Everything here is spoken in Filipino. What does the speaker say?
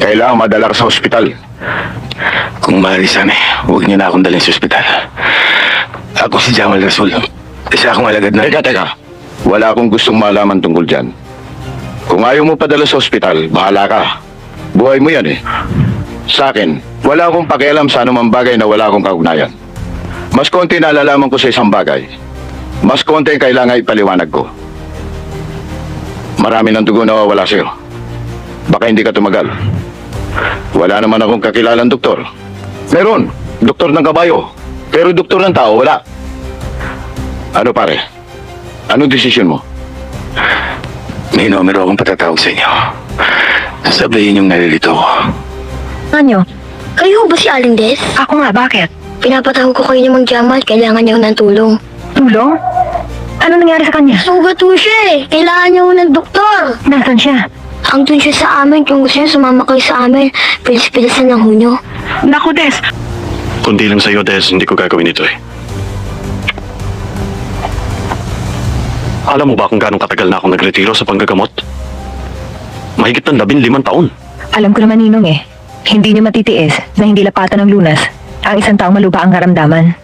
Kailangan madala ka sa ospital. Kung maaari sana huwag niyo na akong dalhin sa ospital. Ako si Jamal Rasul. Isa akong alagad na... Teka. Wala akong gustong malaman tungkol dyan. Kung ayaw mo padala sa ospital, bahala ka. Buhay mo yan eh. Sa akin, wala akong pakialam sa anumang bagay na wala akong kaugnayan. Mas konti na alalaman ko sa isang bagay. Mas konti ang kailangan ipaliwanag ko. Marami ng dugo na wala sa'yo. Baka hindi ka tumagal. Wala naman akong kakilalang doktor. Meron, doktor ng kabayo. Pero doktor ng tao, wala. Ano pare? Anong desisyon mo? May numero akong patatawag sa inyo. Sabihin yung nalilito ko. Ano? Kayo ba si Aling Des? Ako nga, bakit? Pinapatawag ko kayo ni Mang Jamal. Kailangan niya ng tulong. Tulong? Ano nangyari sa kanya? Sugat po siya eh. Kailangan niya ng doktor. Nasaan siya? Andun siya sa amin. Kung gusto niya, sumama kayo sa amin. Pilis-pilisan ng hunyo. Naku, Des! Kundi lang sa'yo, Des, hindi ko gagawin ito eh. Alam mo ba kung gaano katagal na akong nagretiro sa panggagamot? Mahigit ng 15 taon. Alam ko naman, Ninong eh. Hindi niya matitiis na hindi lapatan ng lunas ang isang taong maluba ang karamdaman.